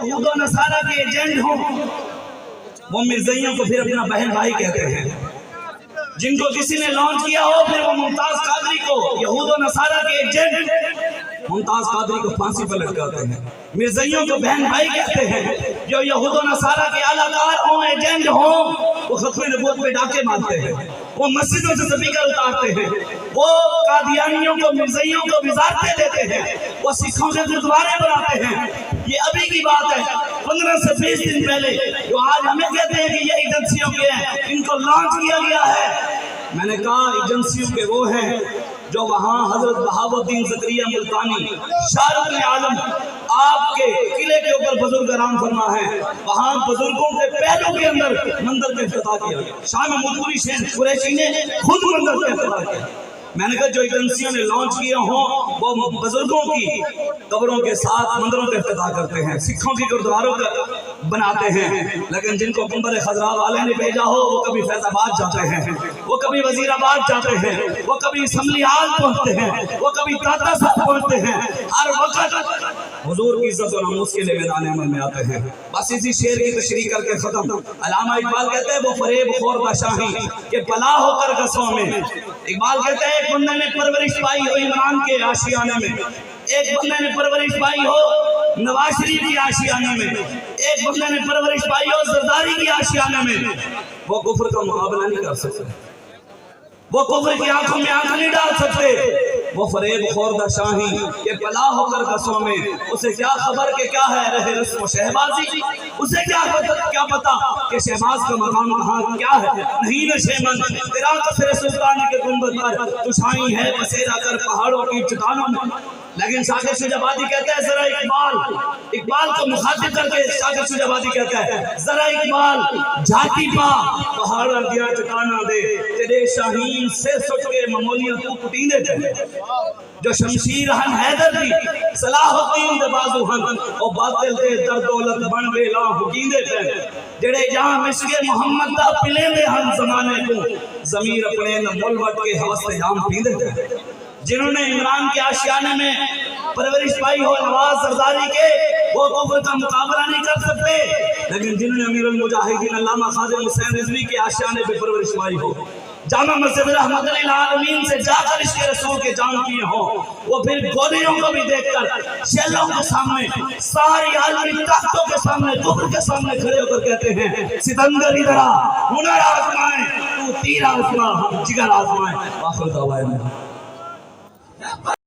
یہود و نصارہ کے ایجنٹ ہوں، وہ مرزائیوں کو پھر اپنا بہن بھائی کہتے ہیں۔ جن کو کسی نے لانچ کیا ہو پھر وہ ممتاز قادری کو یہود و نصارہ کے ایجنٹ ممتاز قادری کو پھانسی پر لٹکاتے ہیں۔ مرزائیوں کو بہن بھائی کہتے ہیں۔ جو یہود و نصارہ کے اعلیٰ کار ہوں، ایجنٹ ہوں، وہ ختم نبوت پہ ڈاکے مارتے ہیں، وہ مسجدوں سے سپیکر اتارتے ہیں، وہ قادیانیوں کو مرزائیوں کو وزارتیں دیتے ہیں، وہ سکھوں سے گردوارے بناتے ہیں۔ یہ ابھی کی بات ہے، 15 سے 20 دن پہلے جو آج ہمیں کہتے ہیں کہ یہ ایجنسیوں کے ہیں، ان کو لانچ کیا گیا ہے۔ میں نے کہا ایجنسیوں کے وہ ہیں جو وہاں حضرت بہاؤالدین زکریا ملتانی شارق عالم آپ کے قلعے کے اوپر بزرگ آرام فرما ہے، وہاں بزرگوں کے پہلوں کے اندر مندر کا افتتاح کیا گیا۔ شاہ محمود قلی شیخ قریشی نے خود مندر کا افتتاح کیا۔ میں نے کہا جو ایجنسیوں نے لانچ کیے ہوں وہ بزرگوں کی قبروں کے ساتھ مندروں کا افتتاح کرتے ہیں، سکھوں کی گردواروں کا بناتے ہیں، لیکن جن کو گنبد خضراء والے نے بھیجا ہو وہ کبھی فیض آباد جاتے ہیں، وہ کبھی وزیر آباد جاتے ہیں، وہ کبھی اسمبلی ہال پہنچتے ہیں، وہ کبھی تاتا صاحب پہنچتے ہیں، ہر وقت حضور کی عزت و ناموس کے لیے میدان عمل میں آتے ہیں۔ بس اسی شعر کی تشریح کر کے ختم۔ علامہ اقبال کہتے ہیں وہ فریب خور بادشاہی کہ پلا ہو کر گسوں میں۔ اقبال کہتے ہیں ایک بندے نے پرورش پائی ہو عمران کے آشیانے میں، ایک بندے نے پرورش پائی ہو نواز شریف کی آشیانے میں، ایک بندے نے پرورش پائی ہو زرداری کی آشیانے میں، وہ کفر کا مقابلہ نہیں کر سکتے، وہ کفر کی آنکھوں میں آنکھ نہیں ڈال سکتے۔ وہ فریب خوردہ شاہی کہ پلا ہو کر گسوں میں، اسے کیا خبر کہ کیا ہے رہ رسم و شہبازی، اسے کیا پتا کہ شہباز کا مقام کہاں کیا ہے۔ نہیں میں شیمن تیرا قصر سلطانی کے گنبد پر تو چھائی ہے بسیرا کر پہاڑوں کی چٹانوں میں۔ لیکن شاکر شجابادی کہتا ہے ذرا اقبال کو مخاطب کر کے شاکر شجابادی کہتا ہے ذرا اقبال جھاتی پا پہاڑوں دیا چٹانا دے، تیرے شاہین سے سٹ کے ممولیاں تو پٹیندے تھے۔ جو شمشیر ہن حیدر دی صلاح الدین دے بازو ہن او باطل دے در دولت بن ویلا حکیندے تھے، جڑے جہاں مشک محمد دا پلے دے ہن زمانے کو ضمیر اپنے ملوٹ کے حوث جام پیندے تھے۔ جنہوں نے عمران کے آشیانے میں پرورش پائی ہو نواز زرداری کے، وہ کفر کا مقابلہ نہیں کر سکتے، لیکن جنہوں نے امیر المجاہدین علامہ خازن حسین رضوی کے آشیانے پہ پرورش پائی ہو، جامع مسجد رحمت للعالمین سے جا کر عشق رسول کے جان کیے ہوں، وہ پھر گولیوں کو بھی دیکھ کر شیلوں کے سامنے ساری عالمی طاقتوں کے سامنے کفر کے سامنے کھڑے ہو کر کہتے ہیں ستندر ادھر آ، ہنر آزمائیں تو تیر آزما ہم جگر آزمائیں۔ آخر دعوائیں